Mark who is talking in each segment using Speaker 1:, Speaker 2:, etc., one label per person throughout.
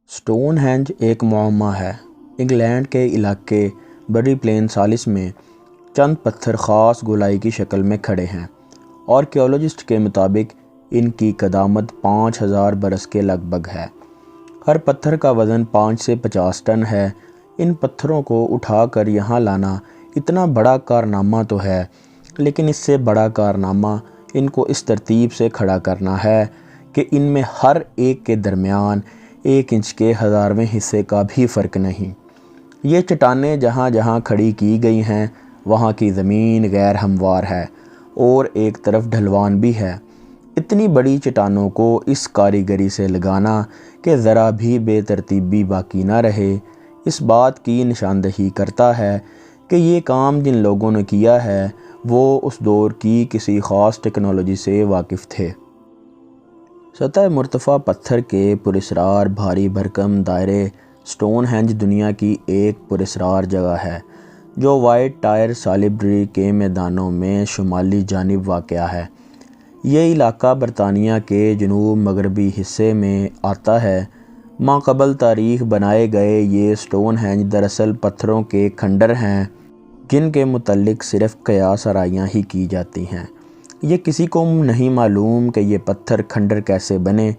Speaker 1: Stone ہینج ایک معمہ ہے۔ England کے علاقے بری پلین سالس میں چند پتھر خاص گولائی کی شکل میں کھڑے ہیں۔ آرکیالوجسٹ کے مطابق ان کی قدامت 5000 برس کے لگ بھگ ہے۔ ہر پتھر کا وزن 5 سے 50 ٹن ہے۔ ان پتھروں کو اٹھا کر یہاں لانا اتنا بڑا کارنامہ تو ہے، لیکن اس سے بڑا کارنامہ ان کو اس ترتیب سے کھڑا کرنا ہے کہ ان میں ہر ایک کے درمیان 1 انچ کے 1000ویں حصے کا بھی فرق نہیں۔ یہ چٹانیں جہاں جہاں کھڑی کی گئی ہیں وہاں کی زمین غیر ہموار ہے اور ایک طرف ڈھلوان بھی ہے۔ اتنی بڑی چٹانوں کو اس کاریگری سے لگانا کہ ذرا بھی بے ترتیبی باقی نہ رہے، اس بات کی نشاندہی کرتا ہے کہ یہ کام جن لوگوں نے کیا ہے وہ اس دور کی کسی خاص ٹیکنالوجی سے واقف تھے۔ سطح مرتفع پتھر کے پراسرار بھاری بھرکم دائرے سٹون ہینج دنیا کی ایک پراسرار جگہ ہے جو وائٹ ٹائر سالیبری کے میدانوں میں شمالی جانب واقع ہے۔ یہ علاقہ برطانیہ کے جنوب مغربی حصے میں آتا ہے۔ ماقبل تاریخ بنائے گئے یہ سٹون ہینج دراصل پتھروں کے کھنڈر ہیں جن کے متعلق صرف قیاس آرائیاں ہی کی جاتی ہیں۔ یہ کسی کو نہیں معلوم کہ یہ پتھر کھنڈر کیسے بنے۔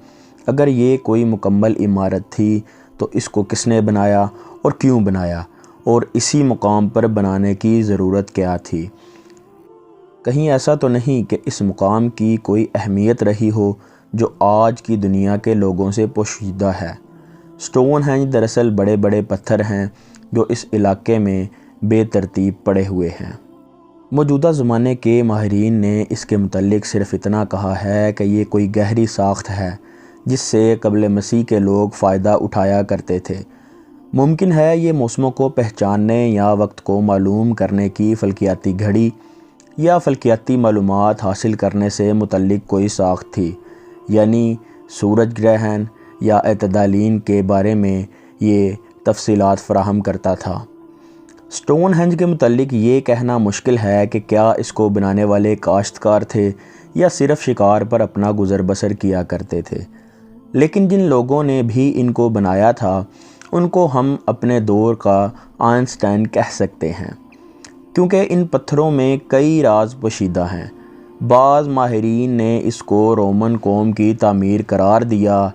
Speaker 1: اگر یہ کوئی مکمل عمارت تھی تو اس کو کس نے بنایا اور کیوں بنایا، اور اسی مقام پر بنانے کی ضرورت کیا تھی؟ کہیں ایسا تو نہیں کہ اس مقام کی کوئی اہمیت رہی ہو جو آج کی دنیا کے لوگوں سے پوشیدہ ہے؟ سٹون ہینج دراصل بڑے بڑے پتھر ہیں جو اس علاقے میں بے ترتیب پڑے ہوئے ہیں۔ موجودہ زمانے کے ماہرین نے اس کے متعلق صرف اتنا کہا ہے کہ یہ کوئی گہری ساخت ہے جس سے قبل مسیح کے لوگ فائدہ اٹھایا کرتے تھے۔ ممکن ہے یہ موسموں کو پہچاننے یا وقت کو معلوم کرنے کی فلکیاتی گھڑی یا فلکیاتی معلومات حاصل کرنے سے متعلق کوئی ساخت تھی، یعنی سورج گرہن یا اعتدالین کے بارے میں یہ تفصیلات فراہم کرتا تھا۔ سٹون ہینج کے متعلق یہ کہنا مشکل ہے کہ کیا اس کو بنانے والے کاشتکار تھے یا صرف شکار پر اپنا گزر بسر کیا کرتے تھے، لیکن جن لوگوں نے بھی ان کو بنایا تھا ان کو ہم اپنے دور کا آئنسٹائن کہہ سکتے ہیں، کیونکہ ان پتھروں میں کئی راز پوشیدہ ہیں۔ بعض ماہرین نے اس کو رومن قوم کی تعمیر قرار دیا۔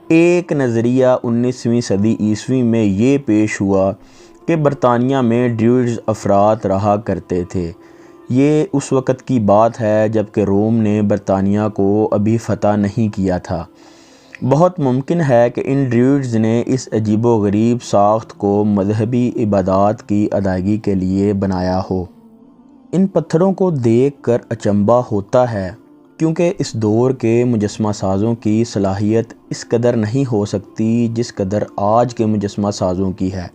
Speaker 1: ایک نظریہ 19ویں صدی عیسوی میں یہ پیش ہوا کہ برطانیہ میں ڈریوڈز افراد رہا کرتے تھے۔ یہ اس وقت کی بات ہے جب کہ روم نے برطانیہ کو ابھی فتح نہیں کیا تھا۔ بہت ممکن ہے کہ ان ڈریوڈز نے اس عجیب و غریب ساخت کو مذہبی عبادات کی ادائیگی کے لیے بنایا ہو۔ ان پتھروں کو دیکھ کر اچنبھا ہوتا ہے کیونکہ اس دور کے مجسمہ سازوں کی صلاحیت اس قدر نہیں ہو سکتی جس قدر آج کے مجسمہ سازوں کی ہے۔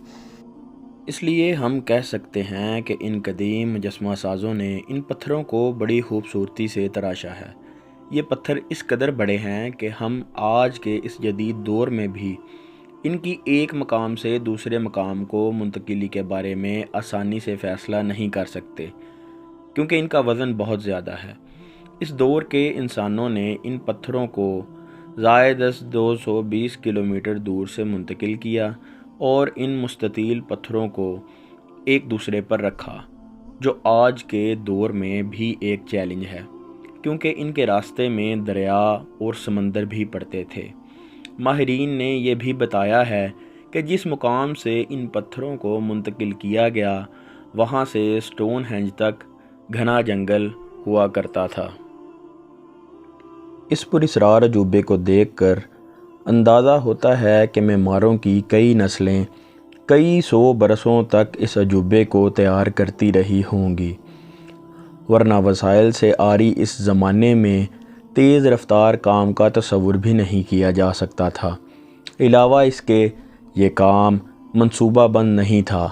Speaker 1: اس لیے ہم کہہ سکتے ہیں کہ ان قدیم مجسمہ سازوں نے ان پتھروں کو بڑی خوبصورتی سے تراشا ہے۔ یہ پتھر اس قدر بڑے ہیں کہ ہم آج کے اس جدید دور میں بھی ان کی ایک مقام سے دوسرے مقام کو منتقلی کے بارے میں آسانی سے فیصلہ نہیں کر سکتے، کیونکہ ان کا وزن بہت زیادہ ہے۔ اس دور کے انسانوں نے ان پتھروں کو زائد از 220 کلومیٹر دور سے منتقل کیا اور ان مستطیل پتھروں کو ایک دوسرے پر رکھا، جو آج کے دور میں بھی ایک چیلنج ہے، کیونکہ ان کے راستے میں دریا اور سمندر بھی پڑتے تھے۔ ماہرین نے یہ بھی بتایا ہے کہ جس مقام سے ان پتھروں کو منتقل کیا گیا وہاں سے سٹون ہینج تک گھنا جنگل ہوا کرتا تھا۔ اس پراسرار عجوبے کو دیکھ کر اندازہ ہوتا ہے کہ معماروں کی کئی نسلیں کئی 100 برسوں تک اس عجوبے کو تیار کرتی رہی ہوں گی، ورنہ وسائل سے عاری اس زمانے میں تیز رفتار کام کا تصور بھی نہیں کیا جا سکتا تھا۔ علاوہ اس کے یہ کام منصوبہ بند نہیں تھا،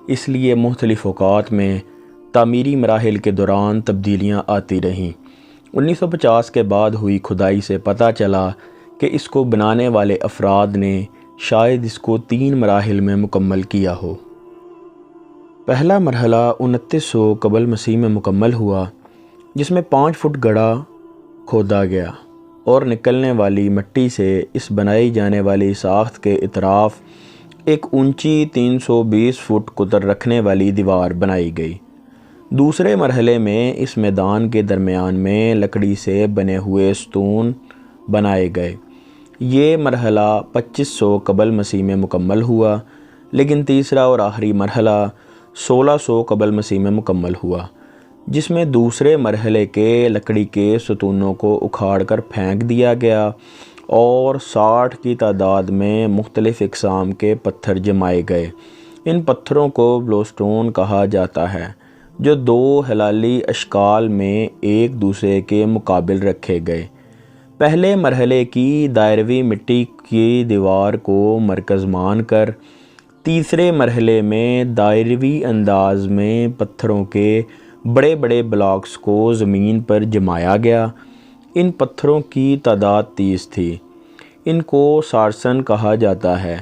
Speaker 1: اس لیے مختلف اوقات میں تعمیری مراحل کے دوران تبدیلیاں آتی رہیں۔ 1950 کے بعد ہوئی کھدائی سے پتہ چلا کہ اس کو بنانے والے افراد نے شاید اس کو 3 مراحل میں مکمل کیا ہو۔ پہلا مرحلہ 2900 قبل مسیح میں مکمل ہوا، جس میں 5 فٹ گڑھا کھودا گیا۔ اور نکلنے والی مٹی سے اس بنائی جانے والی ساخت کے اطراف ایک اونچی 320 فٹ قطر رکھنے والی دیوار بنائی گئی۔ دوسرے مرحلے میں اس میدان کے درمیان میں لکڑی سے بنے ہوئے ستون بنائے گئے۔ یہ مرحلہ 2500 قبل مسیح میں مکمل ہوا، لیکن تیسرا اور آخری مرحلہ 1600 قبل مسیح میں مکمل ہوا، جس میں دوسرے مرحلے کے لکڑی کے ستونوں کو اکھاڑ کر پھینک دیا گیا اور 60 کی تعداد میں مختلف اقسام کے پتھر جمائے گئے۔ ان پتھروں کو بلو سٹون کہا جاتا ہے، جو دو ہلالی اشکال میں ایک دوسرے کے مقابل رکھے گئے۔ پہلے مرحلے کی دائرہوی مٹی کی دیوار کو مرکز مان کر تیسرے مرحلے میں دائرہوی انداز میں پتھروں کے بڑے بڑے بلاکس کو زمین پر جمایا گیا۔ ان پتھروں کی تعداد 30 تھی۔ ان کو سارسن کہا جاتا ہے،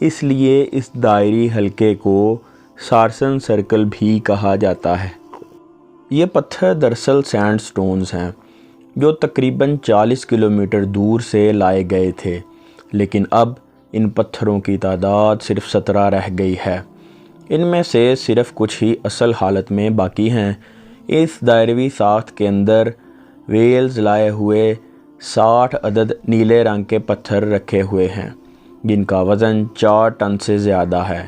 Speaker 1: اس لیے اس دائری حلقے کو سارسن سرکل بھی کہا جاتا ہے۔ یہ پتھر دراصل سینڈ سٹونز ہیں، جو تقریباً 40 کلومیٹر دور سے لائے گئے تھے، لیکن اب ان پتھروں کی تعداد صرف 17 رہ گئی ہے۔ ان میں سے صرف کچھ ہی اصل حالت میں باقی ہیں۔ اس دائرہوی ساخت کے اندر ویلز لائے ہوئے 60 عدد نیلے رنگ کے پتھر رکھے ہوئے ہیں، جن کا وزن 4 ٹن سے زیادہ ہے۔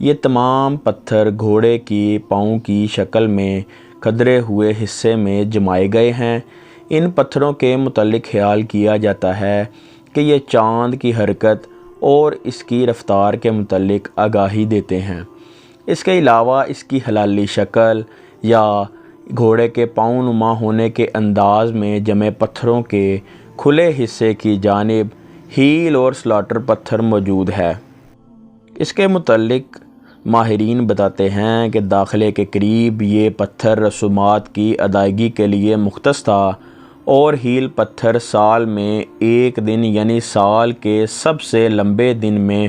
Speaker 1: یہ تمام پتھر گھوڑے کی پاؤں کی شکل میں کھدرے ہوئے حصے میں جمائے گئے ہیں۔ ان پتھروں کے متعلق خیال کیا جاتا ہے کہ یہ چاند کی حرکت اور اس کی رفتار کے متعلق آگاہی دیتے ہیں۔ اس کے علاوہ اس کی ہلالی شکل یا گھوڑے کے پاؤں نما ہونے کے انداز میں جمے پتھروں کے کھلے حصے کی جانب ہیل اور سلاٹر پتھر موجود ہے۔ اس کے متعلق ماہرین بتاتے ہیں کہ داخلے کے قریب یہ پتھر رسومات کی ادائیگی کے لیے مختص تھا، اور ہیل پتھر سال میں ایک دن یعنی سال کے سب سے لمبے دن میں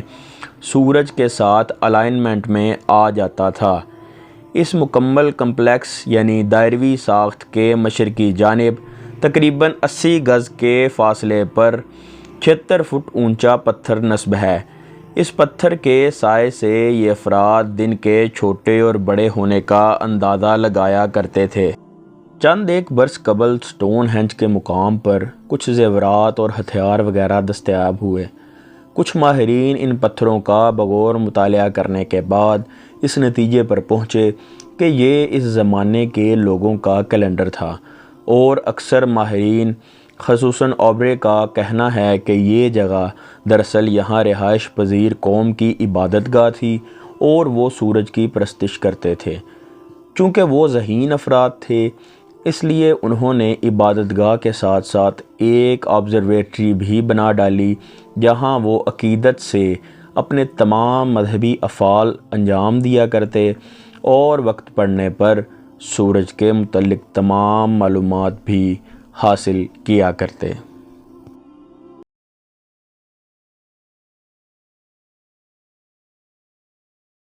Speaker 1: سورج کے ساتھ الائنمنٹ میں آ جاتا تھا۔ اس مکمل کمپلیکس یعنی دائرہوی ساخت کے مشرقی جانب تقریباً 80 گز کے فاصلے پر 76 فٹ اونچا پتھر نصب ہے۔ اس پتھر کے سائے سے یہ افراد دن کے چھوٹے اور بڑے ہونے کا اندازہ لگایا کرتے تھے۔ چند ایک برس قبل سٹون ہینج کے مقام پر کچھ زیورات اور ہتھیار وغیرہ دستیاب ہوئے۔ کچھ ماہرین ان پتھروں کا بغور مطالعہ کرنے کے بعد اس نتیجے پر پہنچے کہ یہ اس زمانے کے لوگوں کا کیلنڈر تھا، اور اکثر ماہرین خصوصاً اوبرے کا کہنا ہے کہ یہ جگہ دراصل یہاں رہائش پذیر قوم کی عبادت گاہ تھی اور وہ سورج کی پرستش کرتے تھے۔ چونکہ وہ ذہین افراد تھے، اس لیے انہوں نے عبادت گاہ کے ساتھ ساتھ ایک آبزرویٹری بھی بنا ڈالی، جہاں وہ عقیدت سے اپنے تمام مذہبی افعال انجام دیا کرتے اور وقت پڑنے پر سورج کے متعلق تمام معلومات بھی حاصل کیا کرتے۔